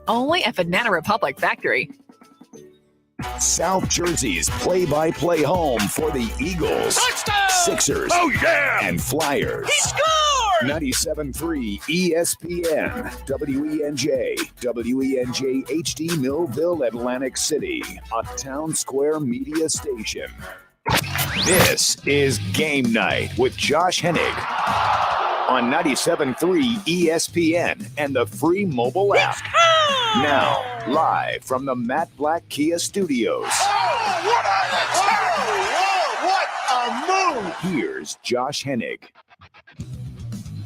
Only at Banana Republic Factory. South Jersey's play-by-play home for the Eagles, Touchdown! Sixers, Oh, yeah! and Flyers. He scored! 97.3 ESPN, WENJ, WENJ HD Millville, Atlantic City, a Town Square media station. This is Game Night with Josh Hennig on 97.3 ESPN and the free mobile app. Now, live from the Matt Black Kia Studios. What a move! Here's Josh Hennig.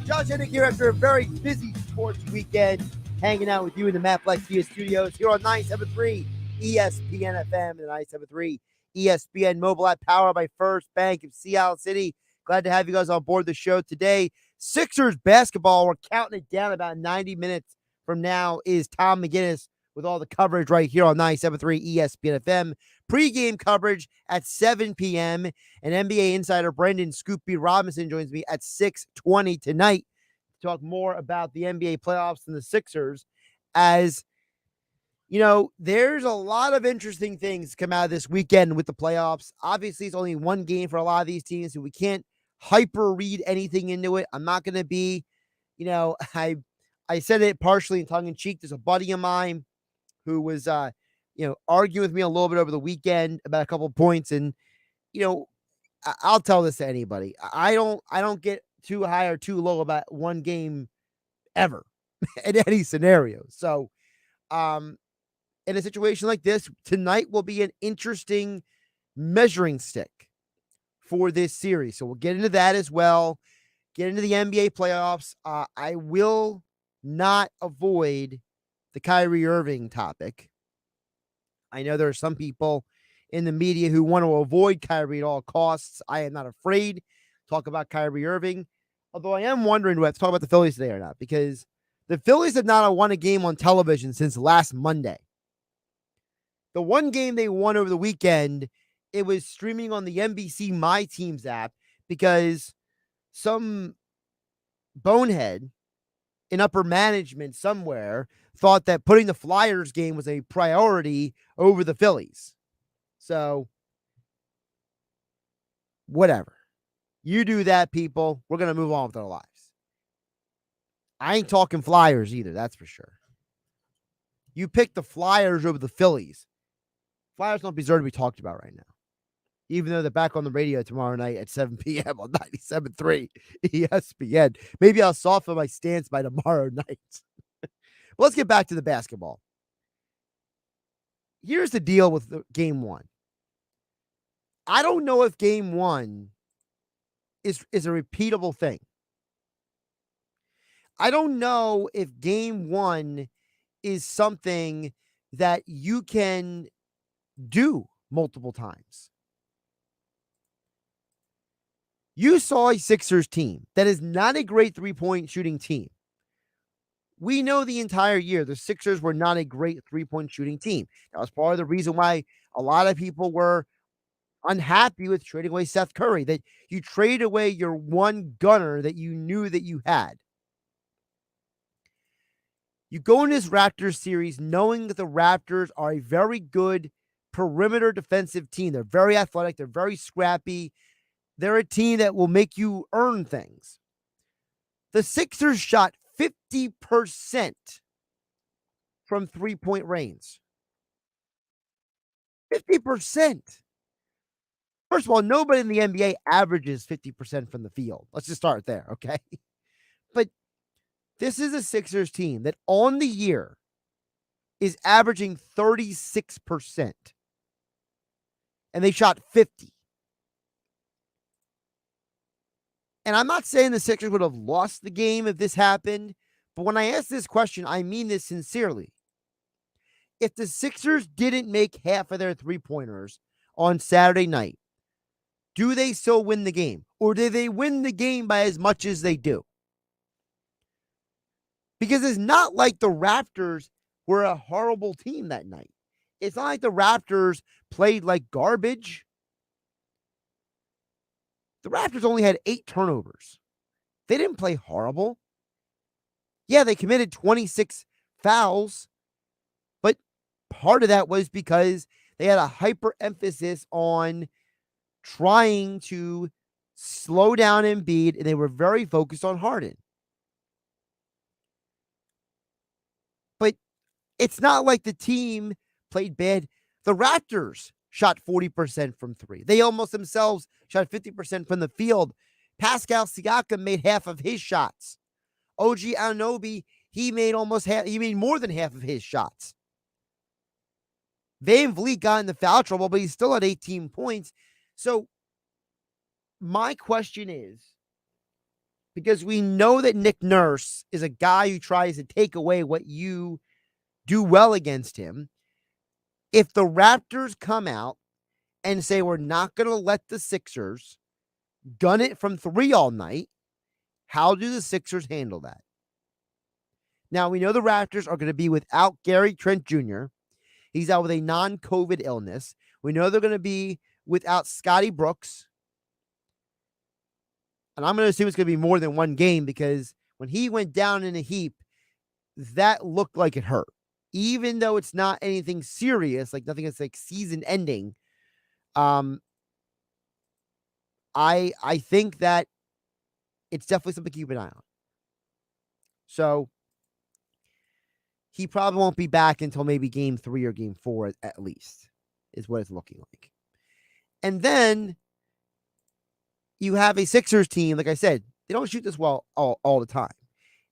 Josh Hennig here after a very busy sports weekend, hanging out with you in the Matt Black Kia Studios here on 97.3 ESPN FM and 97.3 ESPN mobile app, powered by First Bank of Seattle City. Glad to have you guys on board the show today. Sixers basketball, we're counting it down. About 90 minutes from now is Tom McGinnis with all the coverage right here on 97.3 ESPN FM. Pre-game coverage at 7 p.m. And NBA insider Brendan Scoop B. Robinson joins me at 6:20 tonight to talk more about the NBA playoffs and the Sixers. As you know, there's a lot of interesting things come out of this weekend with the playoffs. Obviously, it's only one game for a lot of these teams, so we can't hyper read anything into it. I'm not going to be, I said it partially in tongue in cheek. There's a buddy of mine who was, arguing with me a little bit over the weekend about a couple of points. And, I'll tell this to anybody. I don't get too high or too low about one game ever in any scenario. So, in a situation like this, tonight will be an interesting measuring stick for this series. So we'll get into that as well. Get into the NBA playoffs. I will not avoid the Kyrie Irving topic. I know there are some people in the media who want to avoid Kyrie at all costs. I am not afraid to talk about Kyrie Irving, although I am wondering do I have to talk about the Phillies today or not, because the Phillies have not won a game on television since last Monday. The one game they won over the weekend, it was streaming on the NBC My Teams app because some bonehead in upper management somewhere thought that putting the Flyers game was a priority over the Phillies. So, whatever. You do that, people. We're going to move on with our lives. I ain't talking Flyers either, that's for sure. You pick the Flyers over the Phillies. Flyers don't deserve to be talked about right now, even though they're back on the radio tomorrow night at 7 p.m. on 97.3 ESPN. Maybe I'll soften my stance by tomorrow night. Let's get back to the basketball. Here's the deal with game one. I don't know if game one is a repeatable thing. I don't know if game one is something that you can do multiple times. You saw a Sixers team that is not a great three-point shooting team. We know the entire year the Sixers were not a great three-point shooting team. That was part of the reason why a lot of people were unhappy with trading away Seth Curry, that you trade away your one gunner that you knew that you had. You go in this Raptors series knowing that the Raptors are a very good perimeter defensive team. They're very athletic. They're very scrappy. They're a team that will make you earn things. The Sixers shot 50% from three-point range. 50%. First of all, nobody in the NBA averages 50% from the field. Let's just start there, okay? But this is a Sixers team that on the year is averaging 36%. And they shot 50. And I'm not saying the Sixers would have lost the game if this happened, but when I ask this question, I mean this sincerely. If the Sixers didn't make half of their three-pointers on Saturday night, do they still win the game? Or do they win the game by as much as they do? Because it's not like the Raptors were a horrible team that night. It's not like the Raptors played like garbage. The Raptors only had 8 turnovers. They didn't play horrible. Yeah, they committed 26 fouls, part of that was because they had a hyper emphasis on trying to slow down Embiid, and they were very focused on Harden. But it's not like the team played bad. The Raptors shot 40% from three. They almost themselves shot 50% from the field. Pascal Siakam made half of his shots. OG Anunoby, he made more than half of his shots. Van Vliet got in the foul trouble, but he's still at 18 points. So my question is, because we know that Nick Nurse is a guy who tries to take away what you do well against him, if the Raptors come out and say we're not going to let the Sixers gun it from three all night, how do the Sixers handle that? Now, we know the Raptors are going to be without Gary Trent Jr. He's out with a non-COVID illness. We know they're going to be without Scotty Brooks. And I'm going to assume it's going to be more than one game because when he went down in a heap, that looked like it hurt. Even though it's not anything serious, like nothing that's like season ending, I think that it's definitely something to keep an eye on. So he probably won't be back until maybe game 3 or game 4 at least, is what it's looking like. And then you have a Sixers team, like I said, they don't shoot this well all the time.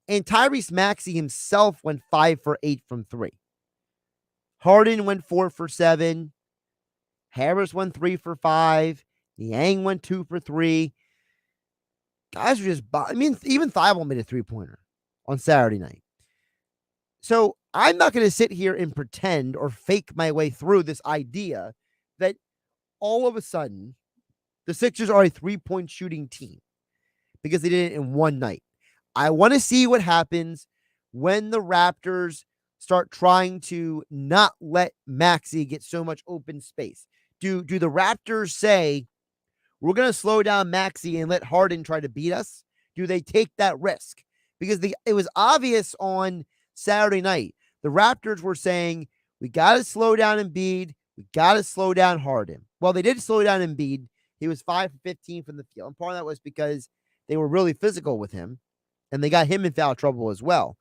And Tyrese Maxey himself went 5 for 8 from 3. Harden went 4 for 7. Harris went 3 for 5. Niang went 2 for 3. Guys were just, even Thibault made a 3-pointer on Saturday night. So I'm not going to sit here and pretend or fake my way through this idea that all of a sudden the Sixers are a 3-point shooting team because they did it in one night. I want to see what happens when the Raptors start trying to not let Maxey get so much open space. Do the Raptors say, we're going to slow down Maxey and let Harden try to beat us? Do they take that risk? Because it was obvious on Saturday night. The Raptors were saying, we got to slow down Embiid. We got to slow down Harden. Well, they did slow down Embiid. He was 5 for 15 from the field. And part of that was because they were really physical with him. And they got him in foul trouble as well.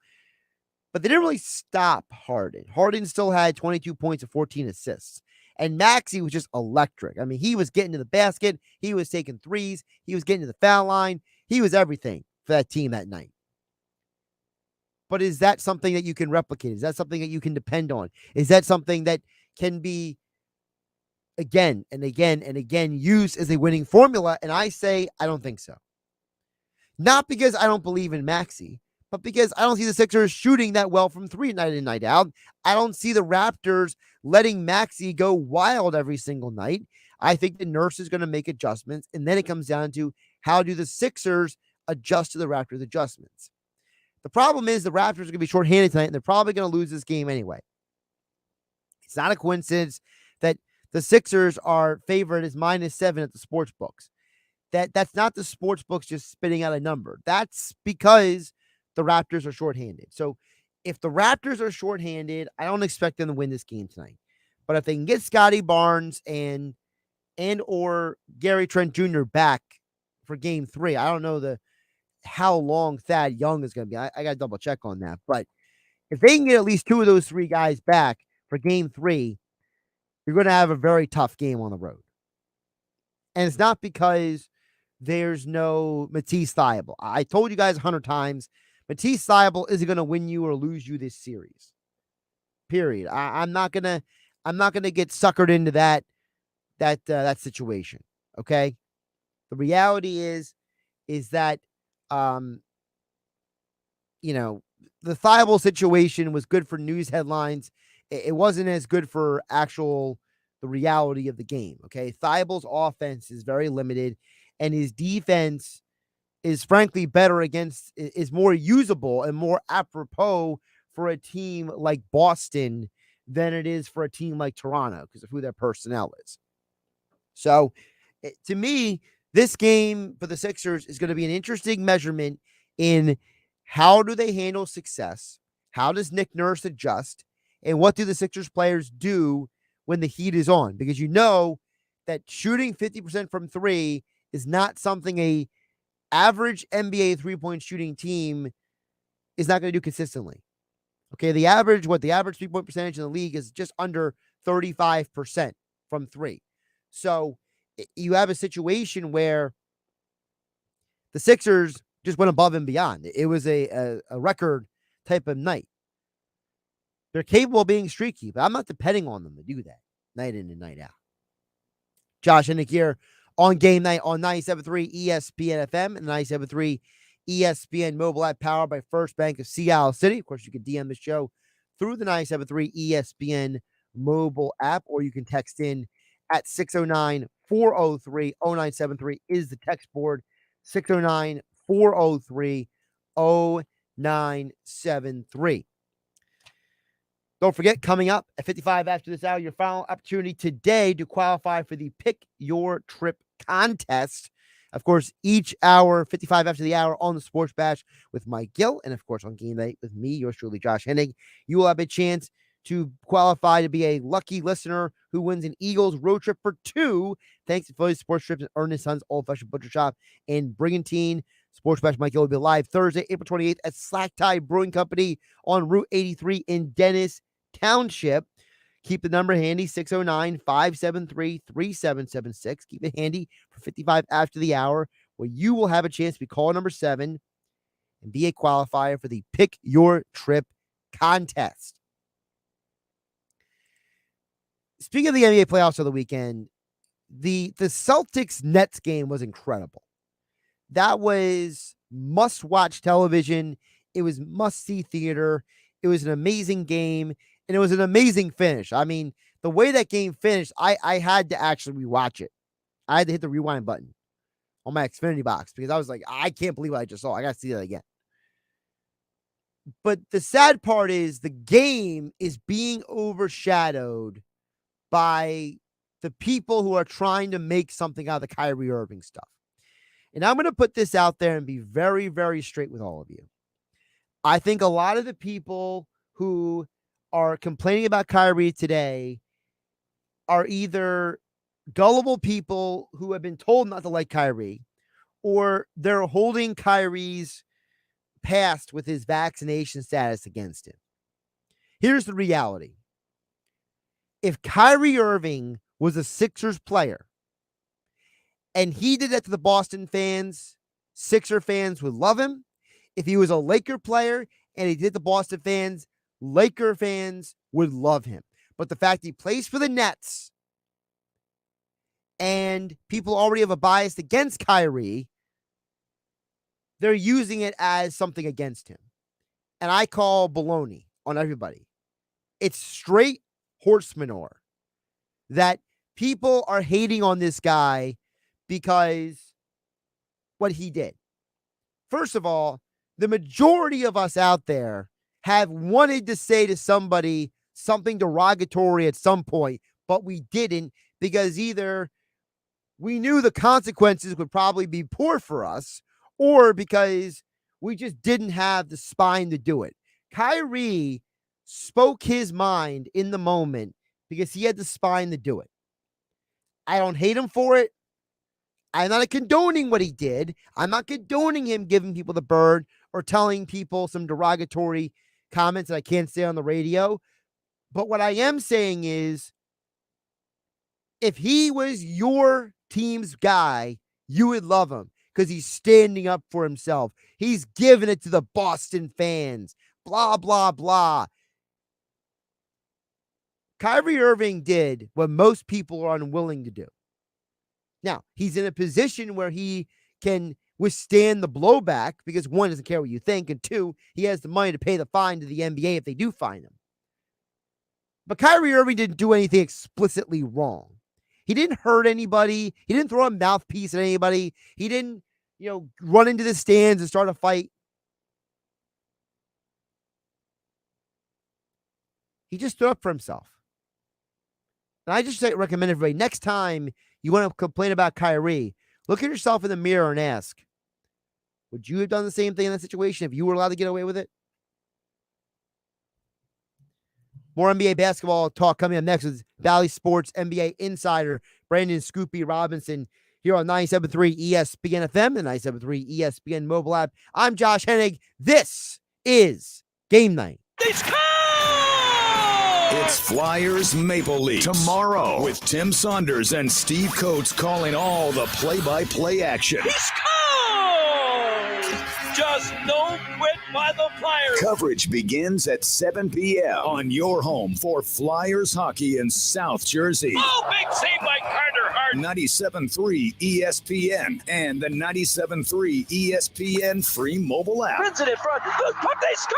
But they didn't really stop Harden. Harden still had 22 points and 14 assists. And Maxey was just electric. I mean, he was getting to the basket. He was taking threes. He was getting to the foul line. He was everything for that team that night. But is that something that you can replicate? Is that something that you can depend on? Is that something that can be again and again and again used as a winning formula? And I say, I don't think so. Not because I don't believe in Maxey, but because I don't see the Sixers shooting that well from three night in, night out. I don't see the Raptors letting Maxey go wild every single night. I think the Nurse is going to make adjustments, and then it comes down to how do the Sixers adjust to the Raptors' adjustments. The problem is the Raptors are going to be shorthanded tonight, and they're probably going to lose this game anyway. It's not a coincidence that the Sixers are favored as -7 at the sports books. That's not the sports books just spitting out a number. That's because the Raptors are shorthanded. So if the Raptors are shorthanded, I don't expect them to win this game tonight. But if they can get Scotty Barnes and or Gary Trent Jr. back for game 3, I don't know how long Thad Young is going to be. I got to double check on that. But if they can get at least 2 of those 3 guys back for game 3, you're going to have a very tough game on the road. And it's not because there's no Matisse Thybulle. I told you guys 100 times, Matisse Thybulle isn't going to win you or lose you this series. Period. I'm not gonna get suckered into that situation. Okay. The reality is that the Thybulle situation was good for news headlines. It wasn't as good for the reality of the game. Okay. Thybulle's offense is very limited, and his defense is frankly better is more usable and more apropos for a team like Boston than it is for a team like Toronto because of who their personnel is. So to me, this game for the Sixers is going to be an interesting measurement in how do they handle success? How does Nick Nurse adjust? And what do the Sixers players do when the heat is on? Because you know that shooting 50% from three is not something a average NBA three-point shooting team is not going to do consistently. Okay, the average three-point percentage in the league is just under 35% from three. So you have a situation where the Sixers just went above and beyond. It was a record type of night. They're capable of being streaky, but I'm not depending on them to do that night in and night out. Josh Hennig here on Game Night on 97.3 ESPN FM and 97.3 ESPN mobile app powered by First Bank of Seattle City. Of course, you can DM the show through the 97.3 ESPN mobile app, or you can text in at 609-403-0973 is the text board. 609-403-0973. Don't forget, coming up at 55 after this hour, your final opportunity today to qualify for the Pick Your Trip contest. Of course, each hour, 55 after the hour on the Sports Bash with Mike Gill, and of course on Game Night with me, yours truly, Josh Hennig. You will have a chance to qualify to be a lucky listener who wins an Eagles road trip for two, thanks to Phillies Sports Trips and Ernest Son's Old Fashioned Butcher Shop in Brigantine. Sports Bash Mike Gill will be live Thursday, April 28th at Slack Tie Brewing Company on Route 83 in Dennis Township. Keep the number handy, 609-573-3776. Keep it handy for 55 after the hour, where you will have a chance to be caller number 7 and be a qualifier for the Pick Your Trip contest. Speaking of the NBA playoffs of the weekend, the Celtics-Nets game was incredible. That was must-watch television. It was must-see theater. It was an amazing game. And it was an amazing finish. I mean, the way that game finished, I had to actually rewatch it. I had to hit the rewind button on my Xfinity box because I was like, I can't believe what I just saw. I got to see that again. But the sad part is the game is being overshadowed by the people who are trying to make something out of the Kyrie Irving stuff. And I'm going to put this out there and be very, very straight with all of you. I think a lot of the people who are complaining about Kyrie today are either gullible people who have been told not to like Kyrie, or they're holding Kyrie's past with his vaccination status against him. Here's the reality. If Kyrie Irving was a Sixers player and he did that to the Boston fans, Sixer fans would love him. If he was a Laker player and he did the Boston fans, Laker fans would love him. But the fact he plays for the Nets and people already have a bias against Kyrie, they're using it as something against him. And I call baloney on everybody. It's straight horse manure that people are hating on this guy because what he did. First of all, the majority of us out there have wanted to say to somebody something derogatory at some point, but we didn't because either we knew the consequences would probably be poor for us or because we just didn't have the spine to do it. Kyrie spoke his mind in the moment because he had the spine to do it. I don't hate him for it. I'm not condoning what he did. I'm not condoning him giving people the bird or telling people some derogatory comments that I can't say on the radio. But what I am saying is, if he was your team's guy, you would love him because he's standing up for himself. He's giving it to the Boston fans. Blah, blah, blah. Kyrie Irving did what most people are unwilling to do. Now, he's in a position where he can withstand the blowback because, one, doesn't care what you think, and two, he has the money to pay the fine to the NBA if they do fine him. But Kyrie Irving didn't do anything explicitly wrong. He didn't hurt anybody. He didn't throw a mouthpiece at anybody. He didn't, run into the stands and start a fight. He just stood up for himself. And I just recommend everybody, next time you want to complain about Kyrie, look at yourself in the mirror and ask, would you have done the same thing in that situation if you were allowed to get away with it? More NBA basketball talk coming up next with Bally Sports NBA insider Brandon Scoopy Robinson here on 97.3 ESPN FM and 97.3 ESPN mobile app. I'm Josh Hennig. This is Game Night. It's Flyers Maple Leafs tomorrow with Tim Saunders and Steve Coates calling all the play-by-play action. He scores! Just no quit by the Flyers. Coverage begins at 7 p.m. on your home for Flyers hockey in South Jersey. Oh, big save by Carter Hart. 97.3 ESPN and the 97.3 ESPN free mobile app. Prince in front. Good puck, they score!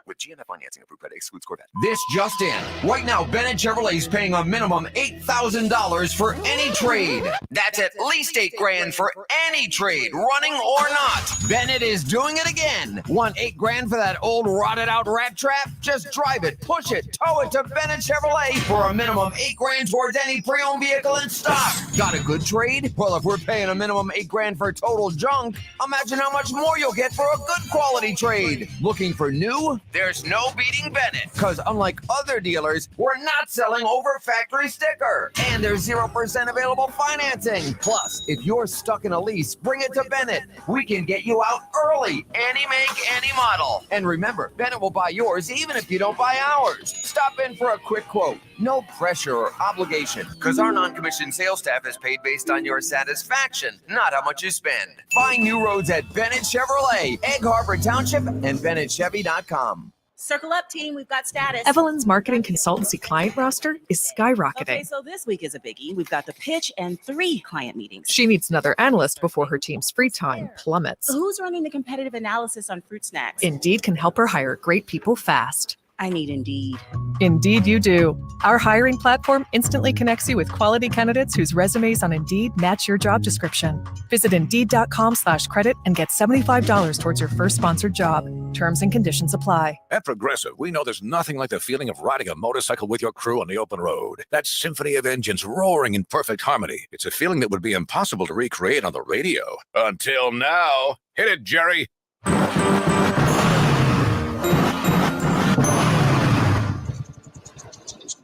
With GMF financing approved credit excludes Corvette. This just in. Right now, Bennett Chevrolet is paying a minimum $8,000 for any trade. That's at least $8,000 for any trade, running or not. Bennett is doing it again. Want $8,000 for that old rotted out rat trap? Just drive it, push it, tow it to Bennett Chevrolet for a minimum $8,000 towards any pre-owned vehicle in stock. Got a good trade? Well, if we're paying a minimum $8,000 for total junk, imagine how much more you'll get for a good quality trade. Looking for new? There's no beating Bennett, because unlike other dealers, we're not selling over factory sticker. And there's 0% available financing. Plus, if you're stuck in a lease, bring it to Bennett. We can get you out early, any make, any model. And remember, Bennett will buy yours even if you don't buy ours. Stop in for a quick quote. No pressure or obligation, because our non-commissioned sales staff is paid based on your satisfaction, not how much you spend. Find new roads at Bennett Chevrolet, Egg Harbor Township, and BennettChevy.com. Circle up, team. We've got status. Evelyn's marketing consultancy client roster is skyrocketing. Okay, so this week is a biggie. We've got the pitch and 3 client meetings. She needs another analyst before her team's free time plummets. Who's running the competitive analysis on fruit snacks? Indeed can help her hire great people fast. I need Indeed. Indeed you do. Our hiring platform instantly connects you with quality candidates whose resumes on Indeed match your job description. Visit Indeed.com/credit and get $75 towards your first sponsored job. Terms and conditions apply. At Progressive, we know there's nothing like the feeling of riding a motorcycle with your crew on the open road. That symphony of engines roaring in perfect harmony. It's a feeling that would be impossible to recreate on the radio. Until now. Hit it, Jerry.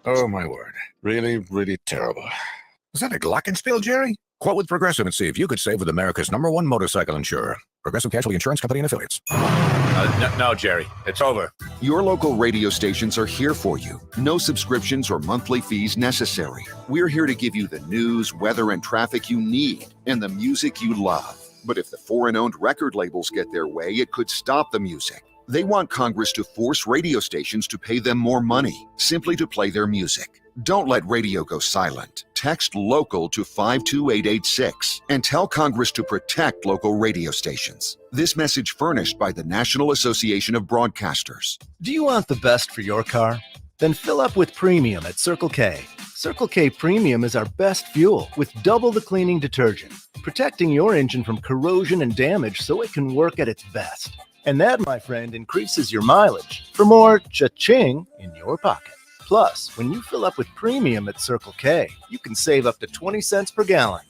Oh, my word. Really, really terrible. Was that a glockenspiel, Jerry? Quote with Progressive and see if you could save with America's #1 motorcycle insurer. Progressive Casualty Insurance Company and Affiliates. No, Jerry. It's over. Your local radio stations are here for you. No subscriptions or monthly fees necessary. We're here to give you the news, weather, and traffic you need and the music you love. But if the foreign-owned record labels get their way, it could stop the music. They want Congress to force radio stations to pay them more money simply to play their music. Don't let radio go silent. Text LOCAL to 52886 and tell Congress to protect local radio stations. This message furnished by the National Association of Broadcasters. Do you want the best for your car? Then fill up with premium at Circle K. Circle K Premium is our best fuel with double the cleaning detergent, protecting your engine from corrosion and damage so it can work at its best. And that, my friend, increases your mileage for more cha-ching in your pocket. Plus, when you fill up with premium at Circle K, you can save up to 20 cents per gallon.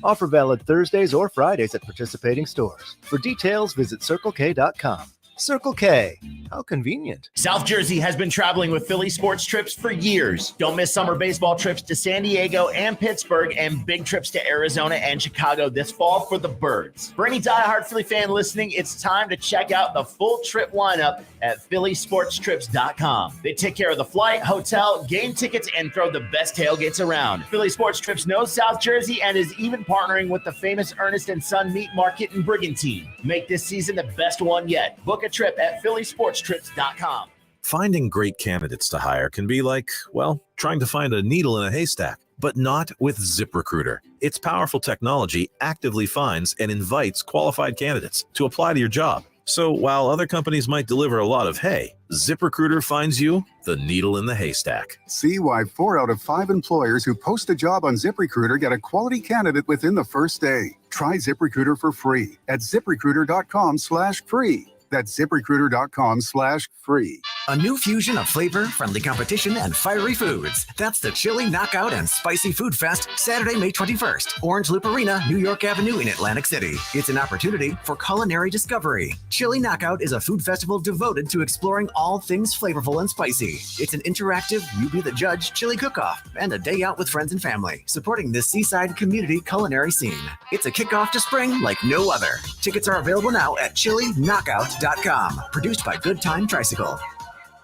Offer valid Thursdays or Fridays at participating stores. For details, visit CircleK.com. Circle K. How convenient. South Jersey has been traveling with Phillies sports trips for years. Don't miss summer baseball trips to San Diego and Pittsburgh and big trips to Arizona and Chicago this fall for the Birds. For any diehard Philly fan listening, it's time to check out the full trip lineup at PhillySportsTrips.com. They take care of the flight, hotel, game tickets, and throw the best tailgates around. Philly Sports Trips knows South Jersey and is even partnering with the famous Ernest & Son Meat Market in Brigantine. Make this season the best one yet. Book a trip at PhillySportsTrips.com. Finding great candidates to hire can be like, well, trying to find a needle in a haystack, but not with ZipRecruiter. Its powerful technology actively finds and invites qualified candidates to apply to your job. So while other companies might deliver a lot of hay, ZipRecruiter finds you the needle in the haystack. See why 4 out of 5 employers who post a job on ZipRecruiter get a quality candidate within the first day. Try ZipRecruiter for free at ZipRecruiter.com/free. That's ZipRecruiter.com/free. A new fusion of flavor, friendly competition, and fiery foods. That's the Chili Knockout and Spicy Food Fest, Saturday, May 21st. Orange Loop Arena, New York Avenue in Atlantic City. It's an opportunity for culinary discovery. Chili Knockout is a food festival devoted to exploring all things flavorful and spicy. It's an interactive, you be the judge, chili cook-off, and a day out with friends and family, supporting this seaside community culinary scene. It's a kickoff to spring like no other. Tickets are available now at chilliknockout.com. Produced by Good Time Tricycle.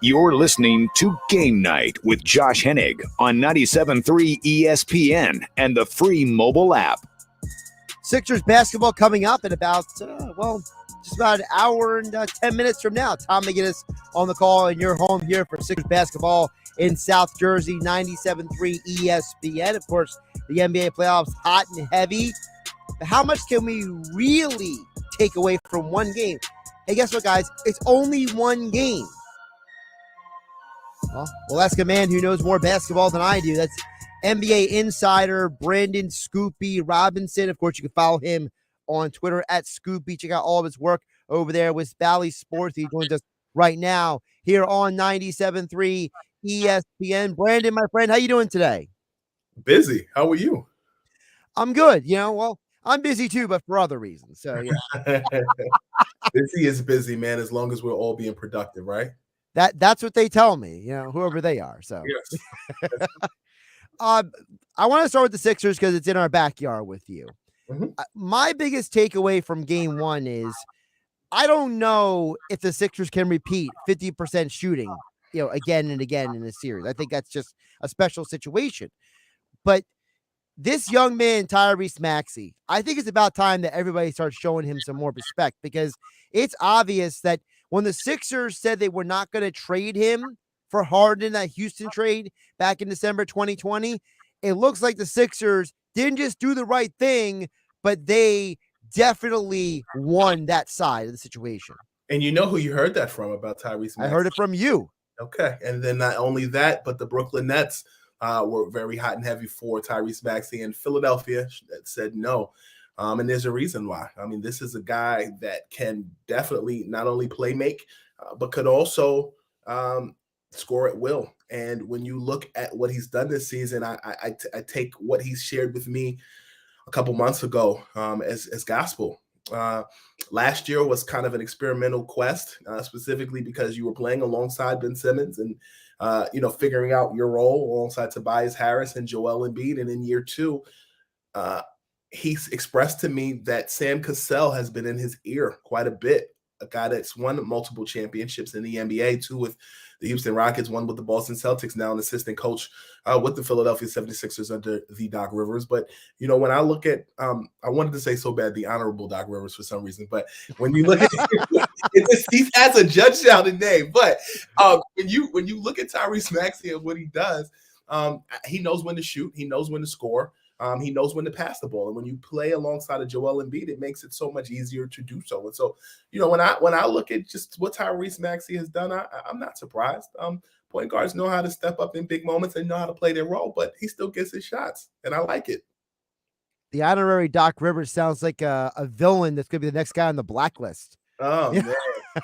You're listening to Game Night with Josh Hennig on 97.3 ESPN and the free mobile app. Sixers basketball coming up in about, just about an hour and 10 minutes from now. Tom McGinnis on the call, and you're home here for Sixers basketball in South Jersey, 97.3 ESPN. Of course, the NBA playoffs hot and heavy. But how much can we really take away from one game? Hey, guess what, guys? It's only one game. Well, we'll ask a man who knows more basketball than I do. That's NBA insider Brandon Scoopy Robinson. Of course, you can follow him on Twitter at Scoopy. Check out all of his work over there with Bally Sports. He joins us right now here on 97.3 ESPN. Brandon, my friend, how you doing today? Busy. How are you? I'm good. I'm busy too, but for other reasons. So, yeah. Busy is busy, man, as long as we're all being productive, right? That's what they tell me, whoever they are. So, yes. I want to start with the Sixers because it's in our backyard with you. Mm-hmm. My biggest takeaway from game one is I don't know if the Sixers can repeat 50% shooting, again and again in this series. I think that's just a special situation. But this young man, Tyrese Maxey, I think it's about time that everybody starts showing him some more respect, because it's obvious that when the Sixers said they were not going to trade him for Harden, that Houston trade back in December 2020, it looks like the Sixers didn't just do the right thing, but they definitely won that side of the situation. And you know who you heard that from about Tyrese Maxey? I heard it from you. Okay. And then not only that, but the Brooklyn Nets were very hot and heavy for Tyrese Maxey, and Philadelphia said no. And there's a reason why. I mean, this is a guy that can definitely not only play make, but could also score at will. And when you look at what he's done this season, I take what he's shared with me a couple months ago as gospel. Last year was kind of an experimental quest, specifically because you were playing alongside Ben Simmons and figuring out your role alongside Tobias Harris and Joel Embiid. And in year two, he's expressed to me that Sam Cassell has been in his ear quite a bit, a guy that's won multiple championships in the NBA, two with the Houston Rockets, one with the Boston Celtics, now an assistant coach with the Philadelphia 76ers under the Doc Rivers. But, when I look at, I wanted to say so bad, the Honorable Doc Rivers for some reason, but when you look at he has a judge-shouted name, but when you look at Tyrese Maxey and what he does, he knows when to shoot, he knows when to score. He knows when to pass the ball. And when you play alongside of Joel Embiid, it makes it so much easier to do so. And so, when I look at just what Tyrese Maxey has done, I'm not surprised. Point guards know how to step up in big moments and know how to play their role, but he still gets his shots, and I like it. The honorary Doc Rivers sounds like a villain that's going to be the next guy on the blacklist. Oh, man.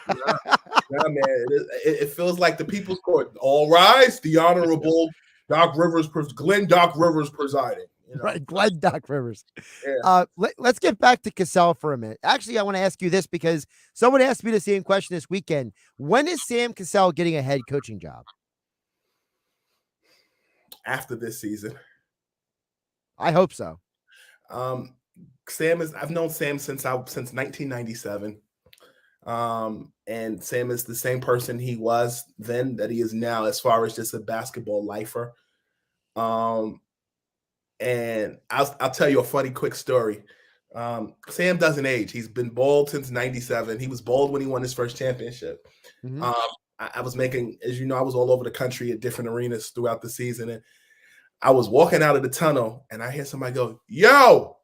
Yeah, man. It feels like the People's Court. All rise, the honorable Doc Rivers, Glenn Doc Rivers presiding. Right, Glenn Doc Rivers. Yeah. Let's get back to Cassell for a minute. Actually, I want to ask you this because someone asked me the same question this weekend. When is Sam Cassell getting a head coaching job? After this season. I hope so. I've known Sam since 1997. And Sam is the same person he was then that he is now, as far as just a basketball lifer. And I'll tell you a funny, quick story. Sam doesn't age. He's been bald since 97. He was bald when he won his first championship. Mm-hmm. I was making, as you know, I was all over the country at different arenas throughout the season. And I was walking out of the tunnel and I hear somebody go, yo,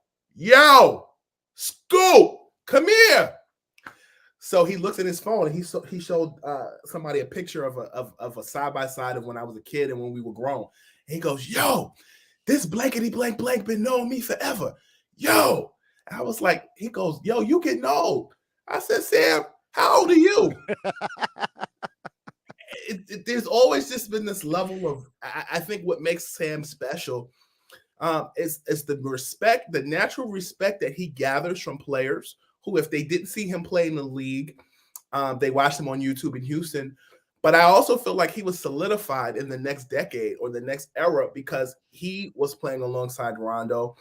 Scoop, come here. So he looks at his phone and he showed somebody a picture of a side-by-side of when I was a kid and when we were grown. And he goes, yo, this blankety blank blank been knowing me forever. Yo. And I was like, he goes, yo, you getting old. I said, Sam, how old are you? there's always just been this level of, I think what makes Sam special is the respect, the natural respect that he gathers from players who, if they didn't see him play in the league, they watched him on YouTube in Houston. But I also feel like he was solidified in the next decade or the next era because he was playing alongside Rondo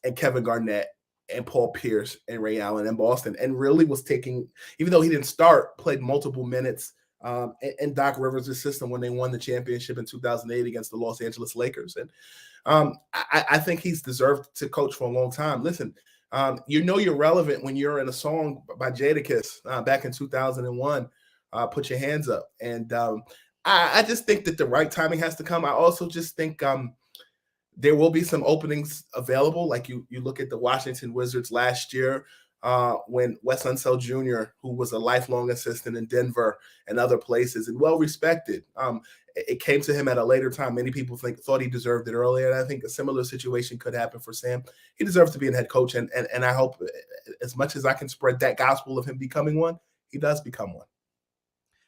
and Kevin Garnett and Paul Pierce and Ray Allen in Boston, and really was taking, even though he didn't start, played multiple minutes in Doc Rivers' system when they won the championship in 2008 against the Los Angeles Lakers. And I think he's deserved to coach for a long time. Listen, you're relevant when you're in a song by Jadakiss back in 2001, Put Your Hands Up. And I just think that the right timing has to come. I also just think there will be some openings available. Like you look at the Washington Wizards last year when Wes Unseld Jr., who was a lifelong assistant in Denver and other places and well-respected, it came to him at a later time. Many people thought he deserved it earlier, and I think a similar situation could happen for Sam. He deserves to be a head coach, and I hope as much as I can spread that gospel of him becoming one, he does become one.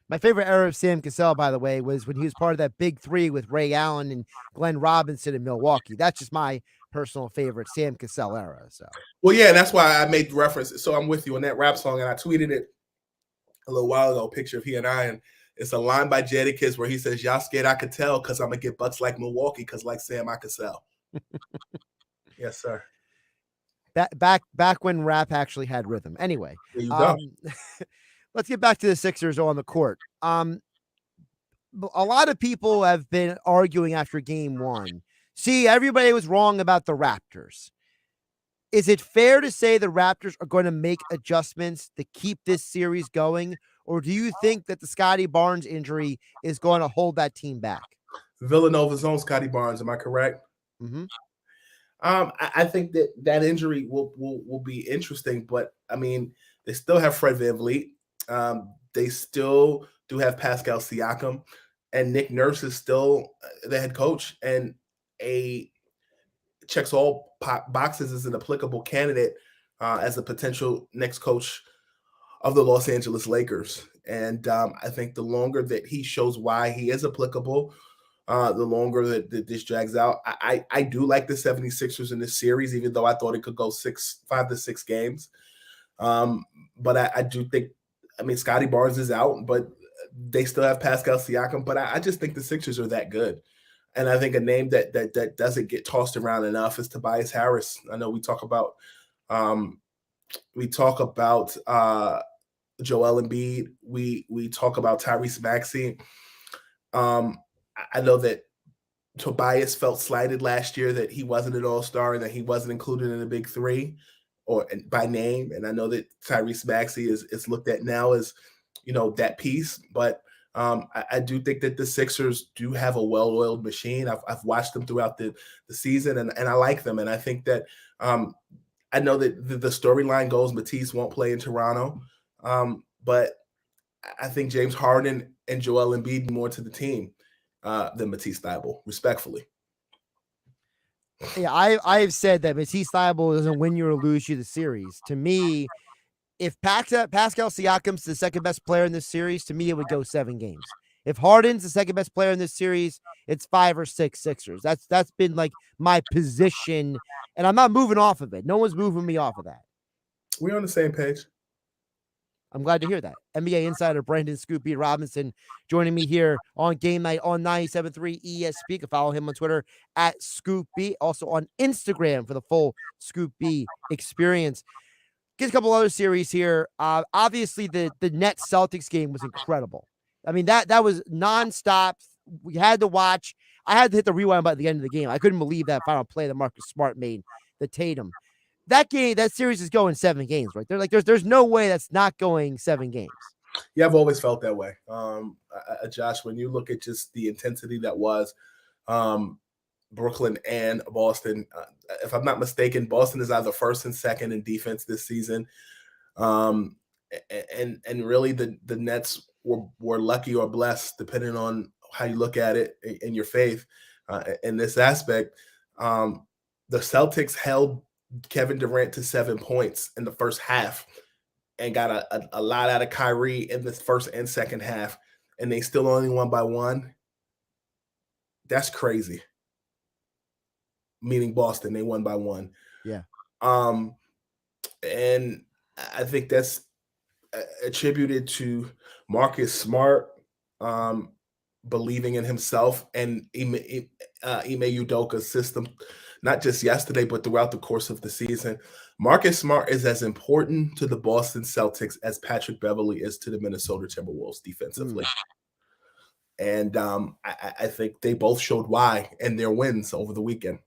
My favorite era of Sam Cassell, by the way, was when he was part of that big three with Ray Allen and Glenn Robinson in Milwaukee. That's just my personal favorite Sam Cassell era. So, well, yeah, and that's why I made the reference. So I'm with you on that rap song, and I tweeted it a little while ago, a picture of he and I, and it's a line by Jadakiss where he says, "Y'all scared I could tell because I'm going to get bucks like Milwaukee because like Sam, I could sell." Yes, sir. Back when rap actually had rhythm. Anyway, there you go. Let's get back to the Sixers on the court. A lot of people have been arguing after game one. See, everybody was wrong about the Raptors. Is it fair to say the Raptors are going to make adjustments to keep this series going? Or do you think that the Scotty Barnes injury is going to hold that team back? Villanova's own Scotty Barnes, am I correct? Mm-hmm. I think that injury will be interesting, but I mean, they still have Fred VanVleet. They still do have Pascal Siakam, and Nick Nurse is still the head coach and checks all boxes as an applicable candidate as a potential next coach of the Los Angeles Lakers. And I think the longer that he shows why he is applicable, the longer that this drags out. I do like the 76ers in this series, even though I thought it could go 5 to 6 games. But I do think, I mean, Scotty Barnes is out, but they still have Pascal Siakam. But I just think the Sixers are that good. And I think a name that doesn't get tossed around enough is Tobias Harris. I know we talk about Joel Embiid. We talk about Tyrese Maxey. I know that Tobias felt slighted last year that he wasn't an all-star and that he wasn't included in the big three or by name. And I know that Tyrese Maxey is looked at now as, that piece. But I do think that the Sixers do have a well-oiled machine. I've watched them throughout the season, and I like them. And I think that I know that the storyline goes Matisse won't play in Toronto, but I think James Harden and Joel Embiid more to the team than Matisse Thybulle, respectfully. Yeah, I've said that Matisse Thybulle doesn't win you or lose you the series. To me, if Pascal Siakam's the second best player in this series, to me it would go 7 games. If Harden's the second best player in this series, it's 5 or 6 Sixers. That's been like my position, and I'm not moving off of it. No one's moving me off of that. We're on the same page. I'm glad to hear that. NBA insider Brandon Scoop B. Robinson joining me here on Game Night on 97.3 ESP. You can follow him on Twitter at Scoop B. Also on Instagram for the full Scoop B experience. Get a couple other series here. Obviously, the Nets Celtics game was incredible. I mean, that was nonstop. We had to watch. I had to hit the rewind button at the end of the game. I couldn't believe that final play that Marcus Smart made, the Tatum. That series is going 7 games, right? They're like, there's no way that's not going 7 games. Yeah, I've always felt that way. Josh, when you look at just the intensity that was Brooklyn and Boston, if I'm not mistaken, Boston is either first and second in defense this season. And really the Nets were lucky or blessed, depending on how you look at it in your faith in this aspect. The Celtics held Kevin Durant to 7 points in the first half and got a lot out of Kyrie in the first and second half. and they still only won by 1. That's crazy. Meaning Boston, they won by 1. Yeah. And I think that's attributed to Marcus Smart believing in himself and Ime Udoka's system, not just yesterday, but throughout the course of the season. Marcus Smart is as important to the Boston Celtics as Patrick Beverley is to the Minnesota Timberwolves defensively. And I think they both showed why in their wins over the weekend.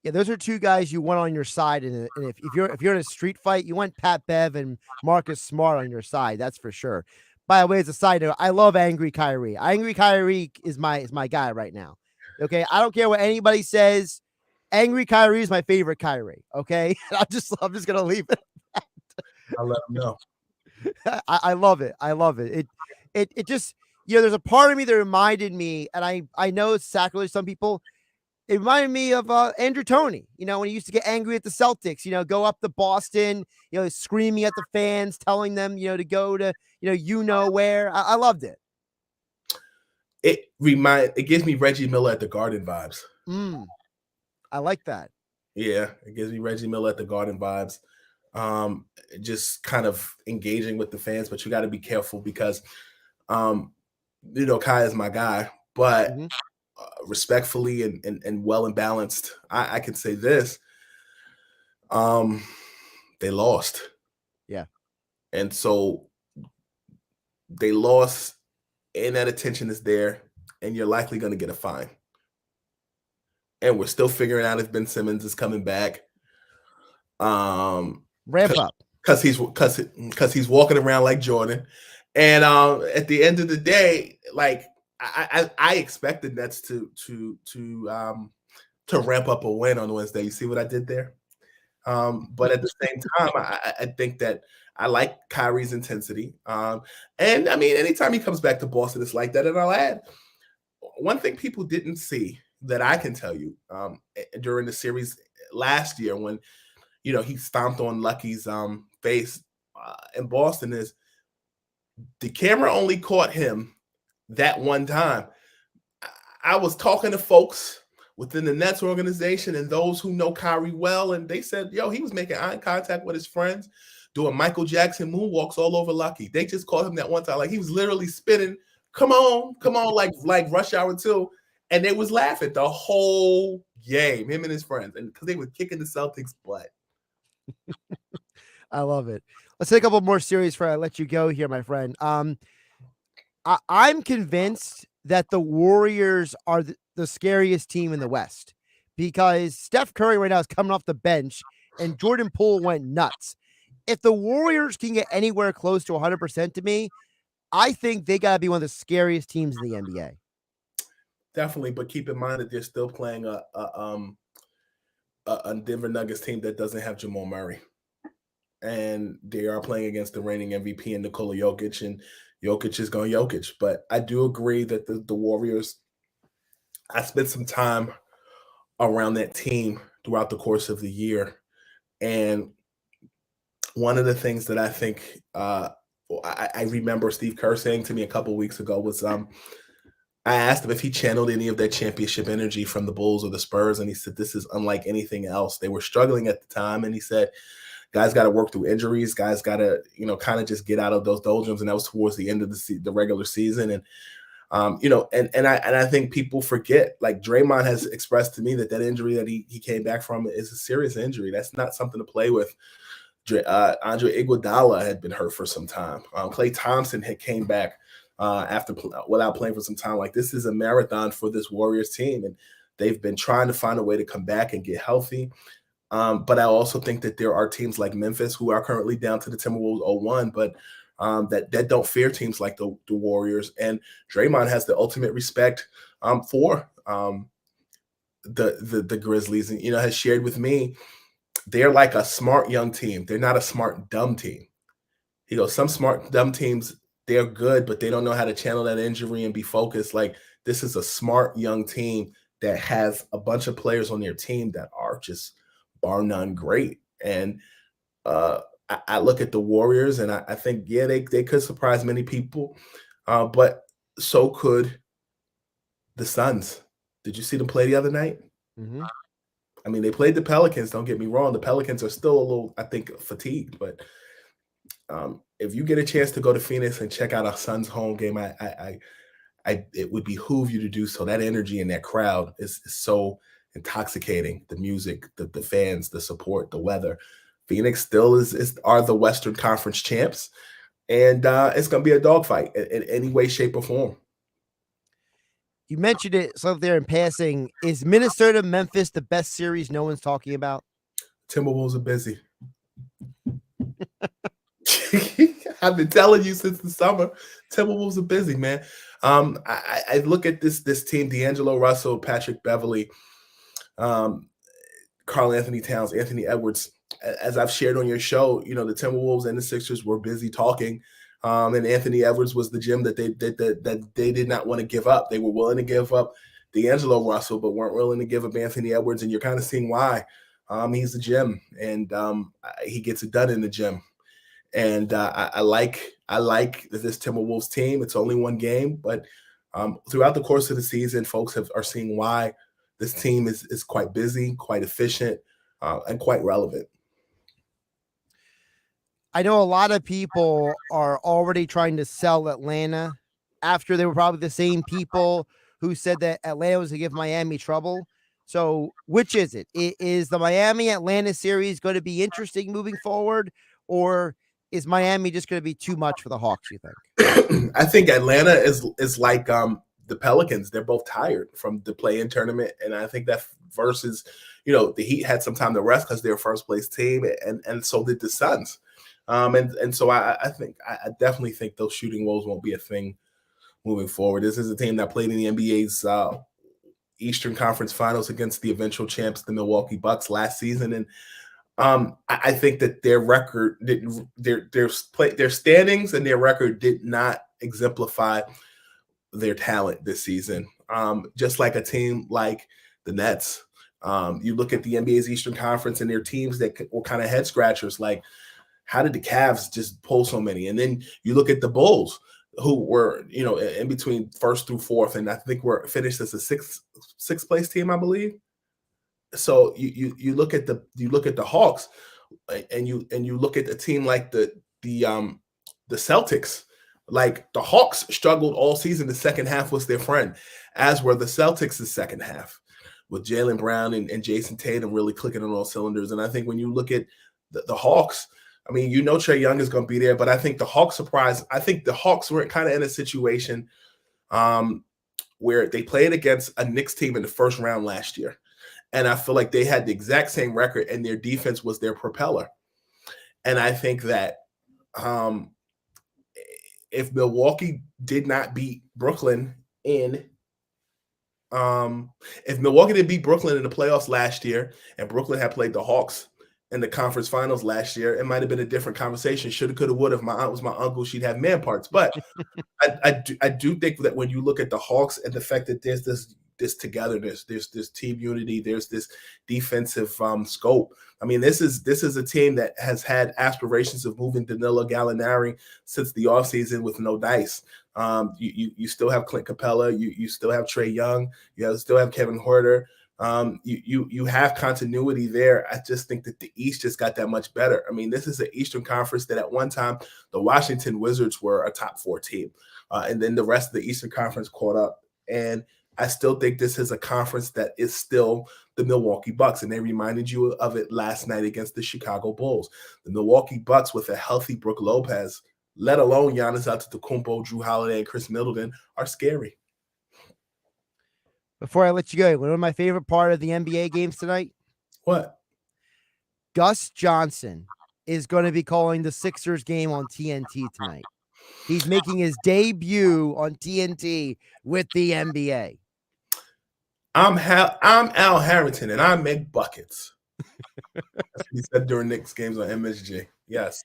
Yeah, those are two guys you want on your side, and if you're in a street fight, you want Pat Bev and Marcus Smart on your side. That's for sure. By the way, as a side note, I love Angry Kyrie. Angry Kyrie is my guy right now. Okay, I don't care what anybody says. Angry Kyrie is my favorite Kyrie. Okay, I'm just gonna leave it. I'll let him know. I love it. I love it. It just, there's a part of me that reminded me, and I know it's sacrilege to some people. It reminded me of Andrew Toney, when he used to get angry at the Celtics, go up to Boston, screaming at the fans, telling them, to go to, where. I loved it. It gives me Reggie Miller at the Garden vibes. I like that. Yeah, it gives me Reggie Miller at the Garden vibes. Just kind of engaging with the fans, but you got to be careful because, Kai is my guy, but respectfully and well and balanced, I can say this. They lost. Yeah. And so they lost, and that attention is there, and you're likely going to get a fine. And we're still figuring out if Ben Simmons is coming back. Ramp up. Because he's walking around like Jordan. And at the end of the day, like I expect the Nets to ramp up a win on Wednesday. You see what I did there? But at the same time, I think that I like Kyrie's intensity. And I mean, anytime he comes back to Boston, it's like that. And I'll add one thing people didn't see that I can tell you during the series last year when, he stomped on Lucky's face in Boston is the camera only caught him that one time. I was talking to folks within the Nets organization and those who know Kyrie well, and they said, he was making eye contact with his friends, doing Michael Jackson moonwalks all over Lucky. They just caught him that one time. Like, he was literally spinning, come on, like Rush Hour 2. And they was laughing the whole game, him and his friends, and because they were kicking the Celtics' butt. I love it. Let's take a couple more series before I let you go here, my friend. I'm convinced that the Warriors are the scariest team in the West because Steph Curry right now is coming off the bench and Jordan Poole went nuts. If the Warriors can get anywhere close to 100% to me, I think they got to be one of the scariest teams in the NBA. Definitely, but keep in mind that they're still playing a Denver Nuggets team that doesn't have Jamal Murray. And they are playing against the reigning MVP and Nikola Jokic, and Jokic is going Jokic. But I do agree that the Warriors, I spent some time around that team throughout the course of the year. And one of the things that I think I remember Steve Kerr saying to me a couple of weeks ago was I asked him if he channeled any of that championship energy from the Bulls or the Spurs, and he said, this is unlike anything else. They were struggling at the time, and he said, guys got to work through injuries. Guys got to, kind of just get out of those doldrums, and that was towards the end of the regular season. And, I think people forget, like Draymond has expressed to me that injury that he came back from is a serious injury. That's not something to play with. Andre Iguodala had been hurt for some time. Klay Thompson had came back without playing for some time. Like, this is a marathon for this Warriors team, and they've been trying to find a way to come back and get healthy. But I also think that there are teams like Memphis who are currently down to the Timberwolves 0-1, but that don't fear teams like the Warriors. And Draymond has the ultimate respect for the Grizzlies, and has shared with me they're like a smart young team. They're not a smart dumb team. Some smart dumb teams, they're good, but they don't know how to channel that injury and be focused. Like, this is a smart young team that has a bunch of players on their team that are just bar none great. And I look at the Warriors, and I think, yeah, they could surprise many people, but so could the Suns. Did you see them play the other night? Mm-hmm. I mean, they played the Pelicans. Don't get me wrong; the Pelicans are still a little, I think, fatigued. But if you get a chance to go to Phoenix and check out our Suns home game, it would behoove you to do so. That energy in that crowd is so intoxicating. The music, the fans, the support, the weather. Phoenix still are the Western Conference champs, and it's going to be a dogfight in any way, shape, or form. You mentioned it so there in passing. Is Minnesota Memphis the best series no one's talking about? Timberwolves are busy. I've been telling you since the summer. Timberwolves are busy, man. I look at this team: D'Angelo Russell, Patrick Beverley, Karl Anthony Towns, Anthony Edwards. As I've shared on your show, the Timberwolves and the Sixers were busy talking. And Anthony Edwards was the gem that they did not want to give up. They were willing to give up D'Angelo Russell, but weren't willing to give up Anthony Edwards. And you're kind of seeing why. He's the gem, and he gets it done in the gym. And I like this Timberwolves team. It's only one game, but throughout the course of the season, folks are seeing why this team is quite busy, quite efficient, and quite relevant. I know a lot of people are already trying to sell Atlanta after they were probably the same people who said that Atlanta was going to give Miami trouble. So which is it? Is the Miami-Atlanta series going to be interesting moving forward, or is Miami just going to be too much for the Hawks, you think? I think Atlanta is like the Pelicans. They're both tired from the play-in tournament, and I think that versus, the Heat had some time to rest because they're a first-place team, and so did the Suns. And so I definitely think those shooting woes won't be a thing moving forward. This is a team that played in the NBA's Eastern Conference Finals against the eventual champs, the Milwaukee Bucks, last season, and I think that their record didn't, their standings and their record did not exemplify their talent this season. Just like a team like the Nets, you look at the NBA's Eastern Conference and their teams that were kind of head scratchers, like, how did the Cavs just pull so many? And then you look at the Bulls, who were, in between first through fourth, and I think we're finished as a sixth place team, I believe. So you look at the Hawks, and you look at a team like the Celtics. Like, the Hawks struggled all season. The second half was their friend, as were the Celtics the second half, with Jaylen Brown and Jason Tatum really clicking on all cylinders. And I think when you look at the Hawks, I mean, Trae Young is going to be there, but I think the Hawks surprised. I think the Hawks were kind of in a situation where they played against a Knicks team in the first round last year. And I feel like they had the exact same record, and their defense was their propeller. And I think that if Milwaukee did not beat Brooklyn in the playoffs last year, and Brooklyn had played the Hawks in the conference finals last year, it might have been a different conversation. Shoulda, coulda, woulda. If my aunt was my uncle, she'd have man parts. But I do think that when you look at the Hawks and the fact that there's this togetherness, there's this team unity, there's this defensive scope. I mean, this is a team that has had aspirations of moving Danilo Gallinari since the offseason with no dice. You still have Clint Capella, you still have Trae Young, still have Kevin Huerter. You have continuity there. I just think that the East just got that much better. I mean, this is an Eastern Conference that at one time the Washington Wizards were a top 4 team, and then the rest of the Eastern Conference caught up. And I still think this is a conference that is still the Milwaukee Bucks, and they reminded you of it last night against the Chicago Bulls. The Milwaukee Bucks with a healthy Brook Lopez, let alone Giannis Antetokounmpo, Drew Holiday, and Chris Middleton, are scary. Before I let you go, one of my favorite part of the NBA games tonight. What? Gus Johnson is going to be calling the Sixers game on TNT tonight. He's making his debut on TNT with the NBA. I'm Al Harrington, and I make buckets. That's what he said during Knicks games on MSG. Yes.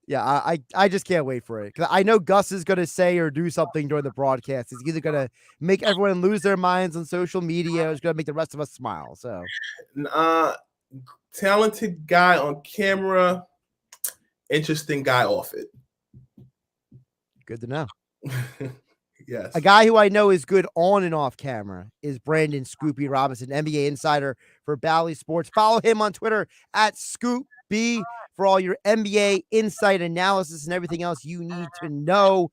Yeah, I just can't wait for it. Because I know Gus is going to say or do something during the broadcast. He's either going to make everyone lose their minds on social media, or he's going to make the rest of us smile. So, Talented guy on camera, interesting guy off it. Good to know. Yes. A guy who I know is good on and off camera is Brandon Scoopy Robinson, NBA insider for Bally Sports. Follow him on Twitter at Scoop B for all your NBA insight analysis and everything else you need to know.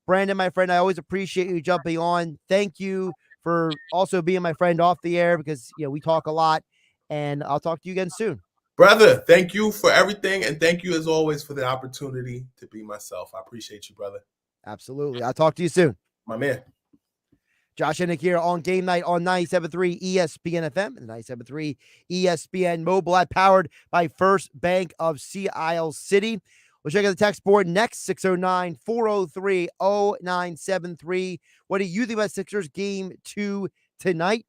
Brandon, my friend, I always appreciate you jumping on. Thank you for also being my friend off the air because, we talk a lot, and I'll talk to you again soon. Brother, thank you for everything, and thank you as always for the opportunity to be myself. I appreciate you, brother. Absolutely. I'll talk to you soon. My man. Josh Hennig here on Game Night on 97.3 ESPN FM and 97.3 ESPN mobile app, powered by First Bank of Sea Isle City. We'll check out the text board next, 609-403-0973. What do you think about Sixers Game 2 tonight?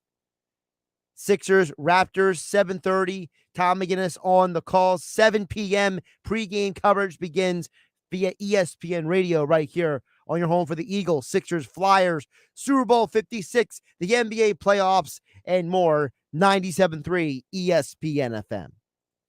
Sixers, Raptors, 7:30. Tom McGinnis on the call. 7 p.m. pregame coverage begins via ESPN Radio right here on your home for the Eagles, Sixers, Flyers, Super Bowl 56, the NBA playoffs, and more. 97.3 ESPN FM.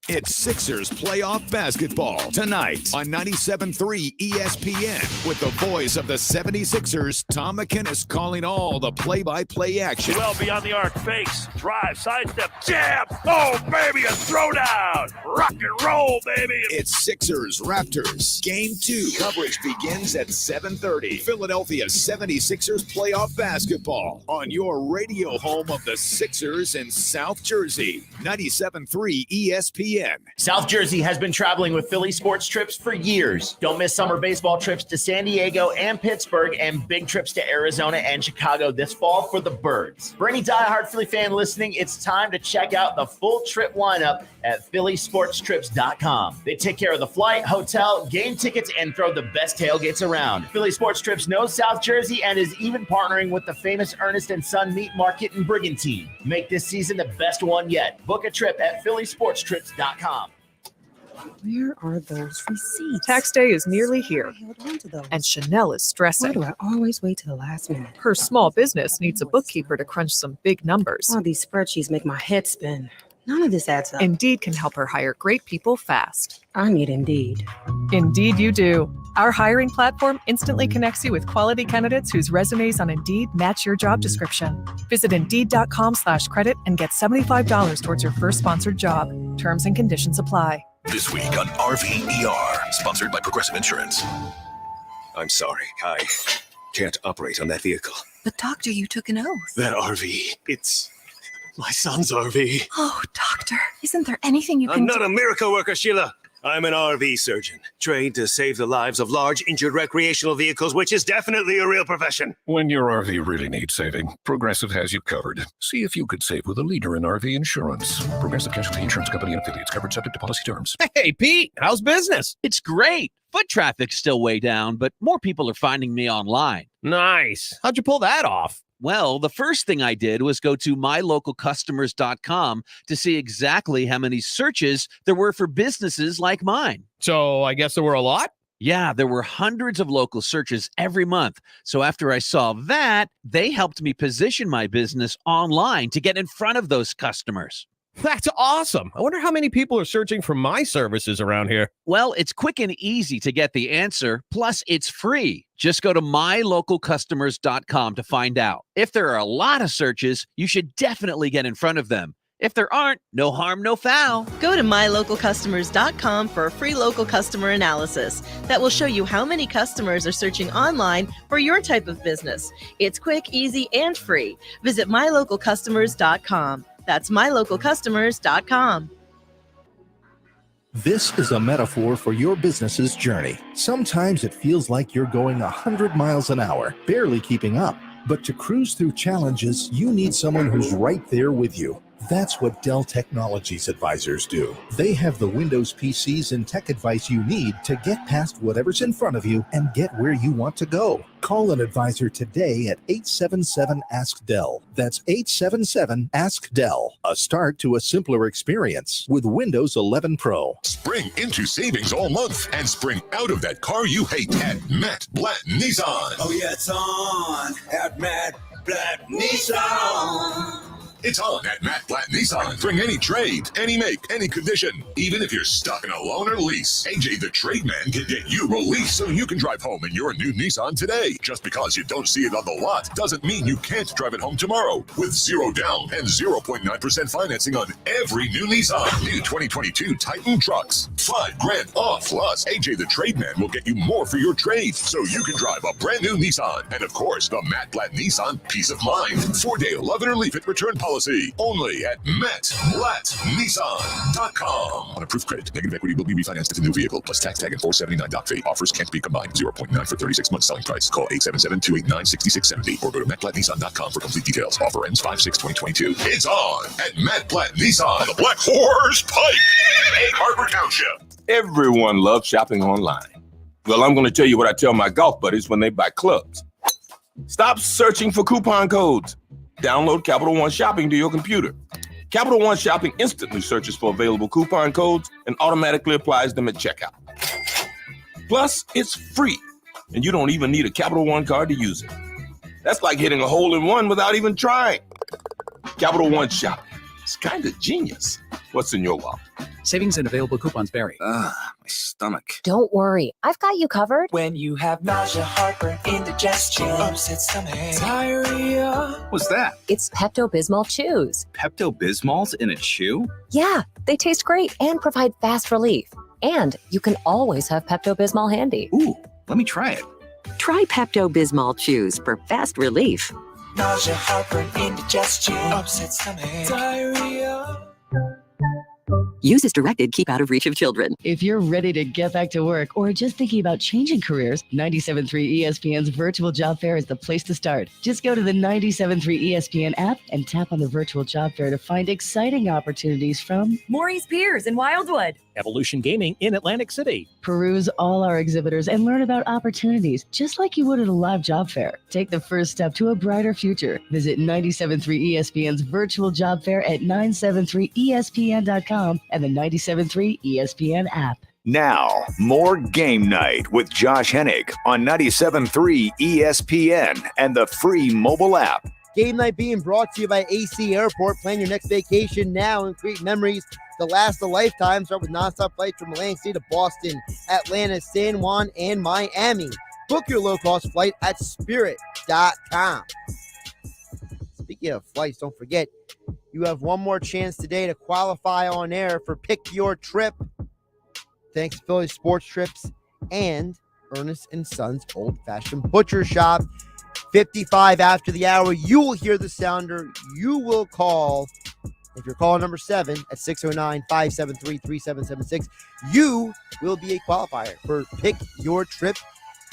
It's Sixers playoff basketball tonight on 97.3 ESPN with the voice of the 76ers, Tom McInnis, calling all the play-by-play action. Well beyond the arc, fakes, drive, sidestep, jab. Oh, baby, a throwdown. Rock and roll, baby. It's Sixers Raptors. Game 2 coverage begins at 7:30. Philadelphia 76ers playoff basketball on your radio home of the Sixers in South Jersey. 97.3 ESPN. South Jersey has been traveling with Philly sports trips for years. Don't miss summer baseball trips to San Diego and Pittsburgh and big trips to Arizona and Chicago this fall for the Birds. For any diehard Philly fan listening, it's time to check out the full trip lineup at phillysportstrips.com. They take care of the flight, hotel, game tickets, and throw the best tailgates around. Philly Sports Trips knows South Jersey and is even partnering with the famous Ernest & Son Meat Market and Brigantine. Make this season the best one yet. Book a trip at phillysportstrips.com. Where are those receipts? Tax day is nearly here, I held on to those. and Chanel is Why stressing. do I always wait to the last minute? Her small business needs a bookkeeper to crunch some big numbers. All these spreadsheets make my head spin. None of this adds up. Indeed can help her hire great people fast. I need Indeed. Indeed you do. Our hiring platform instantly connects you with quality candidates whose resumes on Indeed match your job description. Visit Indeed.com/credit and get $75 towards your first sponsored job. Terms and conditions apply. This week on RVER, sponsored by Progressive Insurance. I'm sorry, I can't operate on that vehicle. But doctor, you took an oath. That RV, it's my son's RV. Oh, doctor, isn't there anything you can I'm not a miracle worker, Sheila. I'm an RV surgeon, trained to save the lives of large, injured recreational vehicles, which is definitely a real profession. When your RV really needs saving, Progressive has you covered. See if you could save with a leader in RV insurance. Progressive Casualty Insurance Company and affiliates, covered subject to policy terms. Hey, Pete, how's business? It's great. Foot traffic's still way down, but more people are finding me online. Nice. How'd you pull that off? Well, the first thing I did was go to mylocalcustomers.com to see exactly how many searches there were for businesses like mine. So I guess there were a lot? Yeah, there were hundreds of local searches every month. So after I saw that, they helped me position my business online to get in front of those customers. That's awesome. I wonder how many people are searching for my services around here. Well, it's quick and easy to get the answer. Plus, it's free. Just go to mylocalcustomers.com to find out. If there are a lot of searches, you should definitely get in front of them. If there aren't, no harm, no foul. Go to mylocalcustomers.com for a free local customer analysis that will show you how many customers are searching online for your type of business. It's quick, easy, and free. Visit mylocalcustomers.com. That's mylocalcustomers.com. This is a metaphor for your business's journey. Sometimes it feels like you're going 100 miles an hour, barely keeping up. But to cruise through challenges, you need someone who's right there with you. That's what Dell Technologies advisors do. They have the Windows PCs and tech advice you need to get past whatever's in front of you and get where you want to go. Call an advisor today at 877-ASK-DELL. That's 877-ASK-DELL. A start to a simpler experience with Windows 11 Pro. Spring into savings all month and spring out of that car you hate at Matt Blatt Nissan. Oh yeah, it's on at Matt Blatt Nissan. It's on at Matt Platt Nissan. Bring any trade, any make, any condition. Even if you're stuck in a loan or lease, AJ the Trade Man can get you released so you can drive home in your new Nissan today. Just because you don't see it on the lot doesn't mean you can't drive it home tomorrow. With 0 down and 0.9% financing on every new Nissan. New 2022 Titan trucks. $5,000 off. Plus, AJ the Trade Man will get you more for your trade so you can drive a brand new Nissan. And of course, the Matt Platt Nissan Peace of Mind. 4-day love it or leave it return policy. Only at MattPlattNissan.com. On approved credit, negative equity will be refinanced if a new vehicle plus tax tag and $479 doc fee. Offers can't be combined. 0.9 for 36 months selling price. Call 877-289-6670 or go to MattPlattNissan.com for complete details. Offer ends 5/6/2022. It's on at Matt Platt Nissan. The Black Horse Pike. Egg Harbor Township. Everyone loves shopping online. Well, I'm going to tell you what I tell my golf buddies when they buy clubs. Stop searching for coupon codes. Download Capital One Shopping to your computer. Capital One Shopping instantly searches for available coupon codes and automatically applies them at checkout. Plus, it's free, and you don't even need a Capital One card to use it. That's like hitting a hole-in-one without even trying. Capital One Shopping. It's kind of genius. What's in your wallet? Savings and available coupons vary. My stomach. Don't worry, I've got you covered. When you have nausea, heartburn, indigestion, upset stomach, diarrhea. What's that? It's Pepto-Bismol Chews. Pepto-Bismol's in a chew? Yeah, they taste great and provide fast relief. And you can always have Pepto-Bismol handy. Ooh, let me try it. Try Pepto-Bismol Chews for fast relief. Nausea, heartburn, indigestion, upset stomach, diarrhea. Use as directed. Keep out of reach of children. If you're ready to get back to work or just thinking about changing careers, 97.3 ESPN's virtual job fair is the place to start. Just go to the 97.3 ESPN app and tap on the virtual job fair to find exciting opportunities from Maurice Piers in Wildwood, Evolution Gaming in Atlantic City. Peruse all our exhibitors and learn about opportunities just like you would at a live job fair. Take the first step to a brighter future. Visit 97.3 ESPN's virtual job fair at 973ESPN.com and the 97.3 ESPN app. Now, more Game Night with Josh Hennig on 97.3 ESPN and the free mobile app. Game Night being brought to you by AC Airport. Plan your next vacation now and create memories that last a lifetime. Start with nonstop flights from Atlantic City to Boston, Atlanta, San Juan, and Miami. Book your low-cost flight at Spirit.com. Speaking of flights, don't forget, you have one more chance today to qualify on air for Pick Your Trip. Thanks to Phillies Sports Trips and Ernest & Sons Old Fashioned Butcher Shop. 55 after the hour, you will hear the sounder. You will call. If you're calling number 7 at 609-573-3776, you will be a qualifier for Pick Your Trip,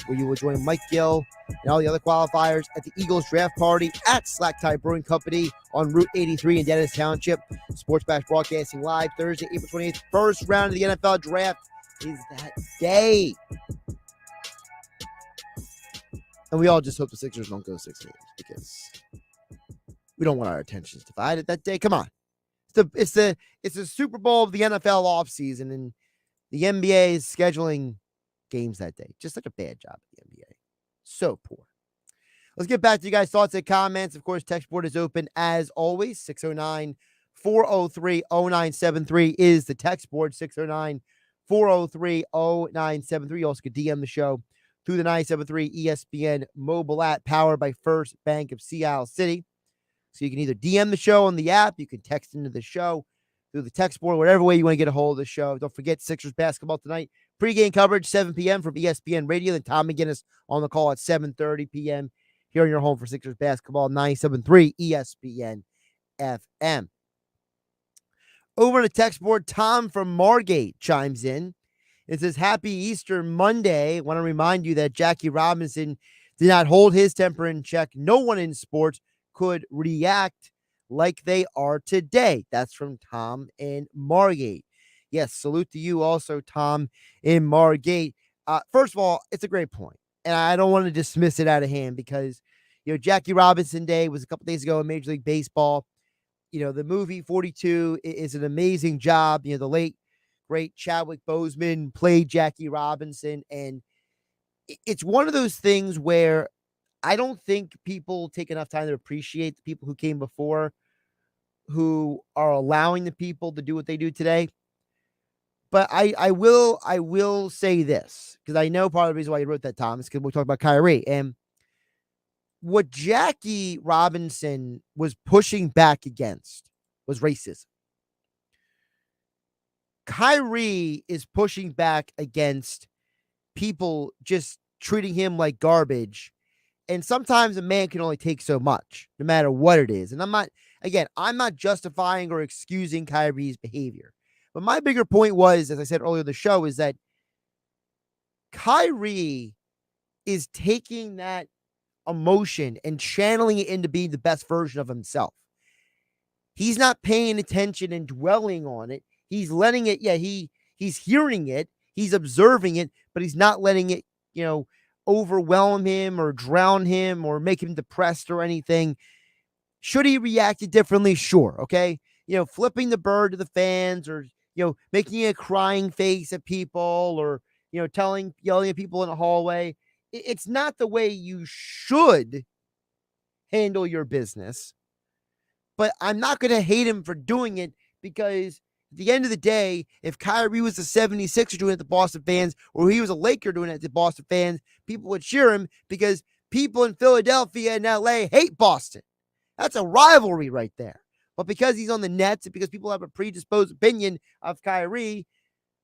where you will join Mike Gill and all the other qualifiers at the Eagles draft party at Slack Tie Brewing Company on Route 83 in Dennis Township. Sports Bash broadcasting live Thursday, April 28th. First round of the NFL draft is that day. And we all just hope the Sixers don't go 6 games because we don't want our attentions divided that day. Come on. It's the Super Bowl of the NFL offseason, and the NBA is scheduling games that day. Just such a bad job at the NBA. So poor. Let's get back to you guys' thoughts and comments. Of course, text board is open as always. 609-403-0973 is the text board. 609-403-0973. You also can DM the show through the 97.3 ESPN mobile app powered by First Bank of Seattle City. So you can either DM the show on the app, you can text into the show through the text board, whatever way you want to get a hold of the show. Don't forget Sixers basketball tonight. Pre-game coverage, 7 p.m. from ESPN Radio. Then Tom McGinnis on the call at 7:30 p.m. here on your home for Sixers basketball, 97.3 ESPN FM. Over on the text board, Tom from Margate chimes in. It says, Happy Easter Monday. I want to remind you that Jackie Robinson did not hold his temper in check. No one in sports could react like they are today. That's from Tom in Margate. Yes, salute to you also, Tom in Margate. First of all, it's a great point, and I don't want to dismiss it out of hand because, Jackie Robinson Day was a couple days ago in Major League Baseball. The movie 42 is an amazing job. The late, great Chadwick Boseman played Jackie Robinson, and it's one of those things where I don't think people take enough time to appreciate the people who came before who are allowing the people to do what they do today. But I will say this, because I know part of the reason why you wrote that, Tom, is because we're talking about Kyrie. And what Jackie Robinson was pushing back against was racism. Kyrie is pushing back against people just treating him like garbage. And sometimes a man can only take so much, no matter what it is. And I'm not justifying or excusing Kyrie's behavior. But my bigger point was, as I said earlier in the show, is that Kyrie is taking that emotion and channeling it into being the best version of himself. He's not paying attention and dwelling on it. He's letting it, he's hearing it, he's observing it, but he's not letting it, overwhelm him or drown him or make him depressed or anything. Should he react differently? Sure. Okay. Flipping the bird to the fans, or, making a crying face at people, or, yelling at people in the hallway. It's not the way you should handle your business, but I'm not going to hate him for doing it, because at the end of the day, if Kyrie was a 76er doing it to Boston fans, or he was a Laker doing it to Boston fans, people would cheer him, because people in Philadelphia and LA hate Boston. That's a rivalry right there. But because he's on the Nets, and because people have a predisposed opinion of Kyrie,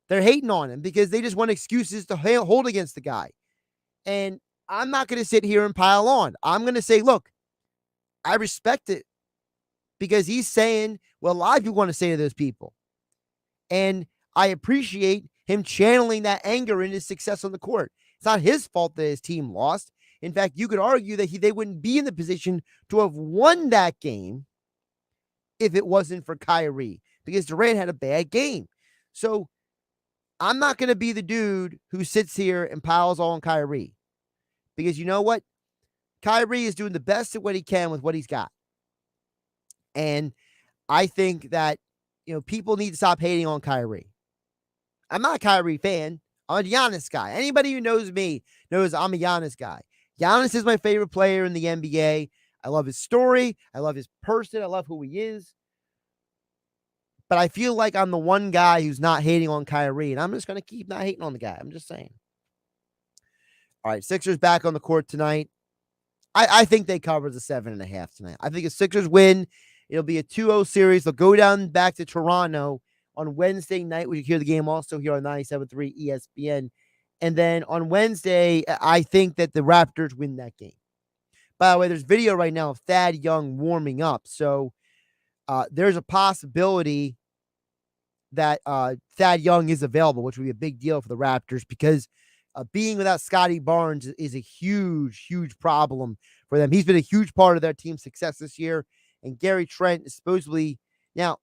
they're hating on him because they just want excuses to hold against the guy. And I'm not going to sit here and pile on. I'm going to say, look, I respect it, because he's saying what a lot of people want to say to those people. And I appreciate him channeling that anger into success on the court. It's not his fault that his team lost. In fact, you could argue that they wouldn't be in the position to have won that game if it wasn't for Kyrie, because Durant had a bad game. So I'm not going to be the dude who sits here and piles on Kyrie, because you know what? Kyrie is doing the best at what he can with what he's got. And I think that, people need to stop hating on Kyrie. I'm not a Kyrie fan. I'm a Giannis guy. Anybody who knows me knows I'm a Giannis guy. Giannis is my favorite player in the NBA. I love his story. I love his person. I love who he is. But I feel like I'm the one guy who's not hating on Kyrie, and I'm just going to keep not hating on the guy. I'm just saying. All right, Sixers back on the court tonight. I think they cover the 7.5 tonight. I think if Sixers win, it'll be a 2-0 series. They'll go down back to Toronto on Wednesday night. We can hear the game also here on 97.3 ESPN. And then on Wednesday, I think that the Raptors win that game. By the way, there's video right now of Thad Young warming up. So there's a possibility that Thad Young is available, which would be a big deal for the Raptors, because being without Scotty Barnes is a huge, huge problem for them. He's been a huge part of their team's success this year. And Gary Trent is supposedly, now,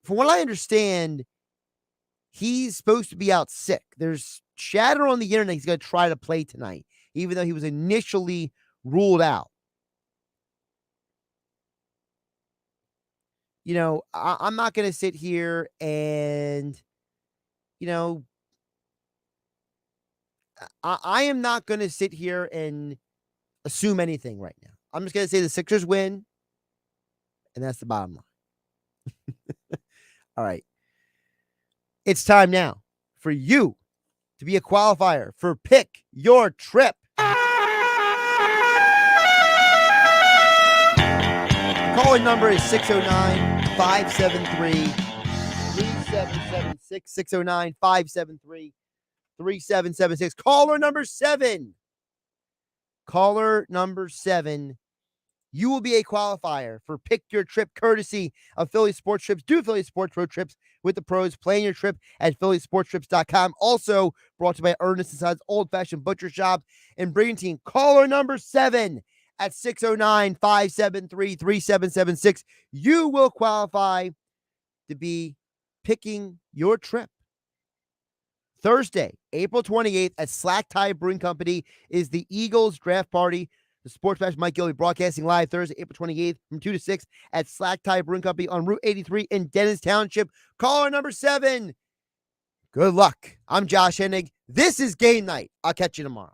from what I understand, he's supposed to be out sick. There's chatter on the internet he's going to try to play tonight, even though he was initially ruled out. I'm not going to sit here and, I am not going to sit here and assume anything right now. I'm just going to say the Sixers win, and that's the bottom line. All right. It's time now for you to be a qualifier for Pick Your Trip. Calling number is 609-573-3776. 609-573-3776. Caller number 7. Caller number 7. You will be a qualifier for Pick Your Trip, courtesy of Philly Sports Trips. Do Philly Sports Road Trips with the pros. Plan your trip at phillysportstrips.com. Also brought to you by Ernest & Sons Old Fashioned Butcher Shop in Brigantine. Caller number 7 at 609-573-3776. You will qualify to be picking your trip. Thursday, April 28th at Slack Tie Brewing Company is the Eagles draft party. The Sports Bash Mike Gilly broadcasting live Thursday, April 28th from 2 to 6 at Slack Tie Brewing Company on Route 83 in Dennis Township. Caller number 7. Good luck. I'm Josh Hennig. This is Game Night. I'll catch you tomorrow.